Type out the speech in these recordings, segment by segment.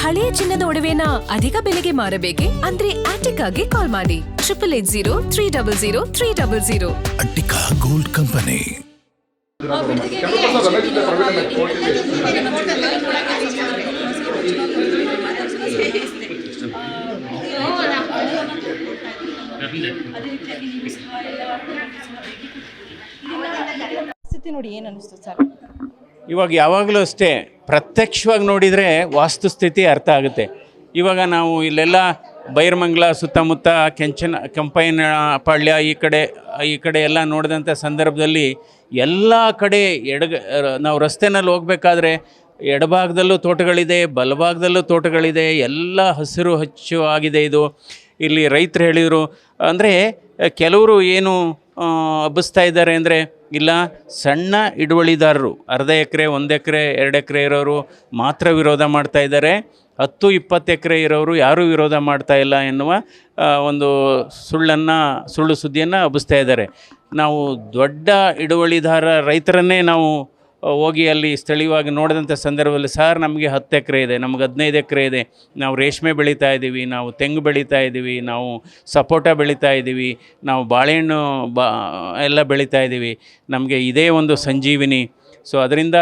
ಹಳೆಯ ಚಿನ್ನದ ಒಡವೆನ ಅಧಿಕ ಬೆಲೆಗೆ ಮಾರಬೇಕೆ ಅಂದ್ರೆ ಆಟಿಕಾಗೆ ಕಾಲ್ ಮಾಡಿ 8880 ಅಟ್ಟಿಕಾ ಗೋಲ್ಡ್ ಕಂಪನಿ. ಸ್ಥಿತಿ ನೋಡಿ ಏನು ಅನಿಸ್ತು ಸರ್? ಇವಾಗ ಯಾವಾಗಲೂ ಅಷ್ಟೇ ಪ್ರತ್ಯಕ್ಷವಾಗಿ ನೋಡಿದರೆ ವಾಸ್ತುಸ್ಥಿತಿ ಅರ್ಥ ಆಗುತ್ತೆ. ಇವಾಗ ನಾವು ಇಲ್ಲೆಲ್ಲ ಬೈರಮಂಗಲ ಸುತ್ತಮುತ್ತ ಕೆಂಪೈನ ಪಾಳ್ಯ ಈ ಕಡೆ ಎಲ್ಲ ನೋಡಿದಂಥ ಸಂದರ್ಭದಲ್ಲಿ ಎಲ್ಲ ಕಡೆ ನಾವು ರಸ್ತೆನಲ್ಲಿ ಹೋಗ್ಬೇಕಾದ್ರೆ ಎಡಭಾಗದಲ್ಲೂ ತೋಟಗಳಿದೆ, ಬಲಭಾಗದಲ್ಲೂ ತೋಟಗಳಿದೆ, ಎಲ್ಲ ಹಸಿರು ಹಚ್ಚು ಆಗಿದೆ. ಇದು ಇಲ್ಲಿ ರೈತರು ಹೇಳಿದರು ಅಂದರೆ ಕೆಲವರು ಏನು ಹಬ್ಬಿಸ್ತಾ ಇದ್ದಾರೆ ಅಂದರೆ ಇಲ್ಲ ಸಣ್ಣ ಹಿಡುವಳಿದಾರರು 1/2 ಎಕರೆ 1 ಎಕರೆ 2 ಎಕರೆ ಇರೋರು ಮಾತ್ರ ವಿರೋಧ ಮಾಡ್ತಾ ಇದ್ದಾರೆ, 10-20 ಎಕರೆ ಇರೋರು ಯಾರೂ ವಿರೋಧ ಮಾಡ್ತಾ ಇಲ್ಲ ಎನ್ನುವ ಒಂದು ಸುಳ್ಳು ಸುದ್ದಿಯನ್ನು ಹಬ್ಬಿಸ್ತಾ ಇದ್ದಾರೆ. ನಾವು ದೊಡ್ಡ ಹಿಡುವಳಿದಾರ ರೈತರನ್ನೇ ನಾವು ಹೋಗಿ ಅಲ್ಲಿ ಸ್ಥಳೀಯವಾಗಿ ನೋಡಿದಂಥ ಸಂದರ್ಭದಲ್ಲಿ ಸರ್ ನಮಗೆ 10 ಎಕರೆ ಇದೆ, ನಮಗೆ 15 ಎಕರೆ ಇದೆ, ನಾವು ರೇಷ್ಮೆ ಬೆಳೀತಾ ಇದ್ದೀವಿ, ನಾವು ತೆಂಗು ಬೆಳೀತಾ ಇದ್ದೀವಿ, ನಾವು ಸಪೋಟ ಬೆಳೀತಾ ಇದ್ದೀವಿ, ನಾವು ಬಾಳೆಹಣ್ಣು ಎಲ್ಲ ಬೆಳೀತಾ ಇದ್ದೀವಿ, ನಮಗೆ ಇದೇ ಒಂದು ಸಂಜೀವಿನಿ. ಸೊ ಅದರಿಂದ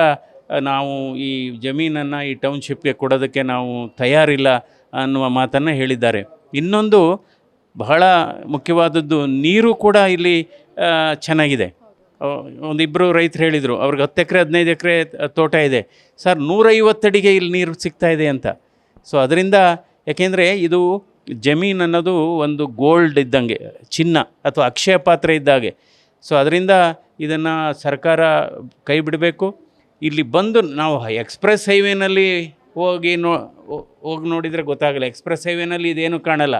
ನಾವು ಈ ಜಮೀನನ್ನು ಈ ಟೌನ್ಶಿಪ್ಗೆ ಕೊಡೋದಕ್ಕೆ ನಾವು ತಯಾರಿಲ್ಲ ಅನ್ನುವ ಮಾತನ್ನು ಹೇಳಿದ್ದಾರೆ. ಇನ್ನೊಂದು ಬಹಳ ಮುಖ್ಯವಾದದ್ದು, ನೀರು ಕೂಡ ಇಲ್ಲಿ ಚೆನ್ನಾಗಿದೆ. ಒಂದಿಬ್ಬರು ರೈತರು ಹೇಳಿದರು ಅವ್ರಿಗೆ 10 ಎಕರೆ 15 ಎಕರೆ ತೋಟ ಇದೆ ಸರ್, 150 ಅಡಿಗೆ ಇಲ್ಲಿ ನೀರು ಸಿಗ್ತಾ ಇದೆ ಅಂತ. ಸೊ ಅದರಿಂದ ಯಾಕೆಂದರೆ ಇದು ಜಮೀನು ಅನ್ನೋದು ಒಂದು ಗೋಲ್ಡ್ ಇದ್ದಂಗೆ, ಚಿನ್ನ ಅಥವಾ ಅಕ್ಷಯ ಪಾತ್ರೆ ಇದ್ದಾಗೆ. ಸೊ ಅದರಿಂದ ಇದನ್ನು ಸರ್ಕಾರ ಕೈ ಬಿಡಬೇಕು. ಇಲ್ಲಿ ಬಂದು ನಾವು ಎಕ್ಸ್ಪ್ರೆಸ್ ಹೈವೇನಲ್ಲಿ ಹೋಗಿ ನೋಡಿದರೆ ಗೊತ್ತಾಗಲ್ಲ, ಎಕ್ಸ್ಪ್ರೆಸ್ ಹೈವೇನಲ್ಲಿ ಇದೇನು ಕಾಣಲ್ಲ.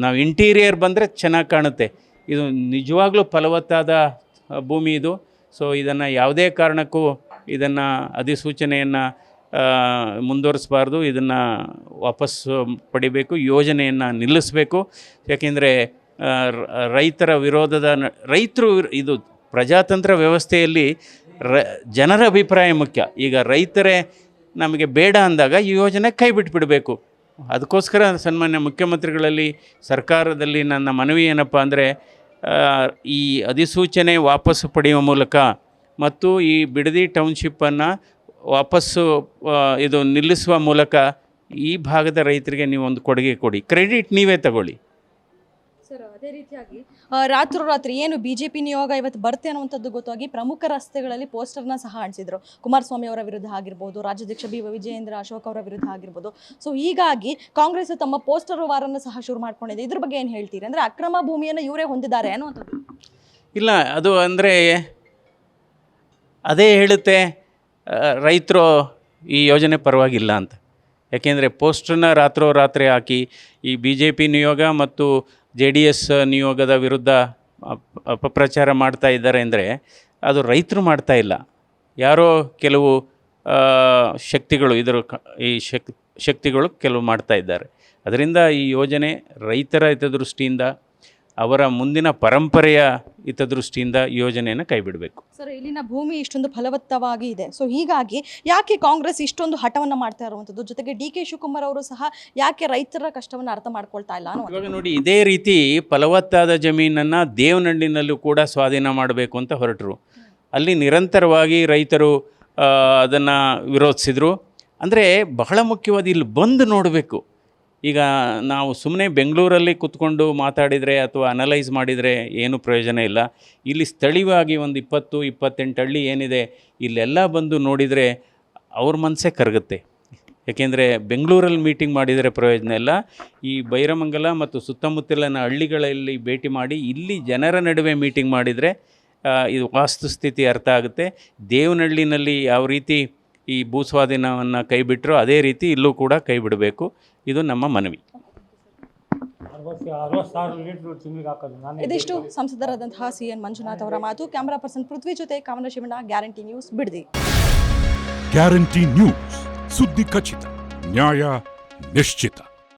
ನಾವು ಇಂಟೀರಿಯರ್ ಬಂದರೆ ಚೆನ್ನಾಗಿ ಕಾಣುತ್ತೆ. ಇದು ನಿಜವಾಗ್ಲೂ ಫಲವತ್ತಾದ ಭೂಮಿ ಇದು. ಸೊ ಇದನ್ನು ಯಾವುದೇ ಕಾರಣಕ್ಕೂ ಇದನ್ನು ಅಧಿಸೂಚನೆಯನ್ನು ಮುಂದುವರಿಸಬಾರ್ದು, ಇದನ್ನು ವಾಪಸ್ಸು ಪಡಿಬೇಕು, ಯೋಜನೆಯನ್ನು ನಿಲ್ಲಿಸಬೇಕು. ಯಾಕೆಂದರೆ ರೈತರ ವಿರೋಧದ ರೈತರು ಇದು ಪ್ರಜಾತಂತ್ರ ವ್ಯವಸ್ಥೆಯಲ್ಲಿ ಜನರ ಅಭಿಪ್ರಾಯ ಮುಖ್ಯ. ಈಗ ರೈತರೇ ನಮಗೆ ಬೇಡ ಅಂದಾಗ ಈ ಯೋಜನೆ ಕೈ ಬಿಟ್ಟುಬಿಡಬೇಕು. ಅದಕ್ಕೋಸ್ಕರ ಸನ್ಮಾನ್ಯ ಮುಖ್ಯಮಂತ್ರಿಗಳಲ್ಲಿ ಸರ್ಕಾರದಲ್ಲಿ ನನ್ನ ಮನವಿ ಏನಪ್ಪ ಅಂದರೆ ಈ ಅಧಿಸೂಚನೆ ವಾಪಸ್ಸು ಪಡೆಯುವ ಮೂಲಕ ಮತ್ತು ಈ ಬಿಡದಿ ಟೌನ್ಶಿಪ್ಪನ್ನು ವಾಪಸ್ಸು ಇದು ನಿಲ್ಲಿಸುವ ಮೂಲಕ ಈ ಭಾಗದ ರೈತರಿಗೆ ನೀವು ಒಂದು ಕೊಡುಗೆ ಕೊಡಿ, ಕ್ರೆಡಿಟ್ ನೀವೇ ತಗೊಳ್ಳಿ. ಸರ್ ಅದೇ ರೀತಿಯಾಗಿ ರಾತ್ರೋರಾತ್ರಿ ಏನು ಬಿಜೆಪಿ ನಿಯೋಗ ಇವತ್ತು ಬರುತ್ತೆ ಅನ್ನುವಂಥದ್ದು ಗೊತ್ತಾಗಿ ಪ್ರಮುಖ ರಸ್ತೆಗಳಲ್ಲಿ ಪೋಸ್ಟರ್ನ ಸಹ ಅಂಟಿಸಿದ್ರು. ಕುಮಾರಸ್ವಾಮಿ ಅವರ ವಿರುದ್ಧ ಆಗಿರ್ಬೋದು, ರಾಜ್ಯಾಧ್ಯಕ್ಷ ವಿಜಯೇಂದ್ರ ಅಶೋಕ್ ಅವರ ವಿರುದ್ಧ ಆಗಿರ್ಬೋದು. ಸೊ ಹೀಗಾಗಿ ಕಾಂಗ್ರೆಸ್ ತಮ್ಮ ಪೋಸ್ಟರ್ ವಾರನ್ನು ಸಹ ಶುರು ಮಾಡ್ಕೊಂಡಿದೆ. ಇದ್ರ ಬಗ್ಗೆ ಏನು ಹೇಳ್ತೀರಿ? ಅಂದರೆ ಅಕ್ರಮ ಭೂಮಿಯನ್ನು ಇವರೇ ಹೊಂದಿದ್ದಾರೆ ಅನ್ನುವಂಥದ್ದು. ಇಲ್ಲ, ಅದು ಅಂದರೆ ಅದೇ ಹೇಳುತ್ತೆ ರೈತರು ಈ ಯೋಜನೆ ಪರವಾಗಿಲ್ಲ ಅಂತ. ಯಾಕೆಂದರೆ ಪೋಸ್ಟರ್ನ ರಾತ್ರೋರಾತ್ರಿ ಹಾಕಿ ಈ BJP ನಿಯೋಗ ಮತ್ತು JDS ನಿಯೋಗದ ವಿರುದ್ಧ ಅಪಪ್ರಚಾರ ಮಾಡ್ತಾ ಇದ್ದಾರೆ ಅಂದರೆ ಅದು ರೈತರು ಮಾಡ್ತಾ ಇಲ್ಲ, ಯಾರೋ ಕೆಲವು ಶಕ್ತಿಗಳು ಶಕ್ತಿಗಳು ಕೆಲವು ಮಾಡ್ತಾ ಇದ್ದಾರೆ. ಅದರಿಂದ ಈ ಯೋಜನೆ ರೈತರ ಹಿತದೃಷ್ಟಿಯಿಂದ, ಅವರ ಮುಂದಿನ ಪರಂಪರೆಯ ಹಿತದೃಷ್ಟಿಯಿಂದ ಯೋಜನೆಯನ್ನು ಕೈಬಿಡಬೇಕು. ಸರ್ ಇಲ್ಲಿನ ಭೂಮಿ ಇಷ್ಟೊಂದು ಫಲವತ್ತವಾಗಿ ಇದೆ. ಸೊ ಹೀಗಾಗಿ ಯಾಕೆ ಕಾಂಗ್ರೆಸ್ ಇಷ್ಟೊಂದು ಹಠವನ್ನು ಮಾಡ್ತಾ ಇರುವಂಥದ್ದು? ಜೊತೆಗೆ DK ಶಿವಕುಮಾರ್ ಅವರು ಸಹ ಯಾಕೆ ರೈತರ ಕಷ್ಟವನ್ನು ಅರ್ಥ ಮಾಡ್ಕೊಳ್ತಾ ಇಲ್ಲ ಅನ್ನೋ? ಇವಾಗ ನೋಡಿ, ಇದೇ ರೀತಿ ಫಲವತ್ತಾದ ಜಮೀನನ್ನು ದೇವನಹಳ್ಳಿನಲ್ಲೂ ಕೂಡ ಸ್ವಾಧೀನ ಮಾಡಬೇಕು ಅಂತ ಹೊರಟರು. ಅಲ್ಲಿ ನಿರಂತರವಾಗಿ ರೈತರು ಅದನ್ನು ವಿರೋಧಿಸಿದರು. ಅಂದರೆ ಬಹಳ ಮುಖ್ಯವಾದ ಇಲ್ಲಿ ಬಂದು ನೋಡಬೇಕು. ಈಗ ನಾವು ಸುಮ್ಮನೆ ಬೆಂಗಳೂರಲ್ಲಿ ಕೂತ್ಕೊಂಡು ಮಾತಾಡಿದರೆ ಅಥವಾ ಅನಲೈಸ್ ಮಾಡಿದರೆ ಏನು ಪ್ರಯೋಜನ ಇಲ್ಲ. ಇಲ್ಲಿ ಸ್ಥಳೀಯವಾಗಿ ಒಂದು 20-28 ಹಳ್ಳಿ ಏನಿದೆ ಇಲ್ಲೆಲ್ಲ ಬಂದು ನೋಡಿದರೆ ಅವ್ರ ಮನಸ್ಸೇ ಕರಗುತ್ತೆ. ಯಾಕೆಂದರೆ ಬೆಂಗಳೂರಲ್ಲಿ ಮೀಟಿಂಗ್ ಮಾಡಿದರೆ ಪ್ರಯೋಜನ ಇಲ್ಲ. ಈ ಬೈರಮಂಗಲ ಮತ್ತು ಸುತ್ತಮುತ್ತಲಿನ ಹಳ್ಳಿಗಳಲ್ಲಿ ಭೇಟಿ ಮಾಡಿ ಇಲ್ಲಿ ಜನರ ನಡುವೆ ಮೀಟಿಂಗ್ ಮಾಡಿದರೆ ಇದು ವಾಸ್ತುಸ್ಥಿತಿ ಅರ್ಥ ಆಗುತ್ತೆ. ದೇವನಹಳ್ಳಿನಲ್ಲಿ ಯಾವ ರೀತಿ ಈ ಭೂಸ್ವಾಧೀನವನ್ನು ಕೈ ಬಿಟ್ಟರು ಅದೇ ರೀತಿ ಇಲ್ಲೂ ಕೂಡ ಕೈ ಬಿಡಬೇಕು. ಇದು ನಮ್ಮ ಮನವಿ. ಇದಿಷ್ಟು ಸಂಸದರಾದಂತಹ CN ಮಂಜುನಾಥ್ ಅವರ ಮಾತು. ಕ್ಯಾಮರಾ ಪರ್ಸನ್ ಪೃಥ್ವಿ ಜೊತೆ ಕಾಮನ Shivanna, guarantee news, Bidadi. Guarantee news, ಸುದ್ದಿ ಖಚಿತ, ನ್ಯಾಯ ನಿಶ್ಚಿತ.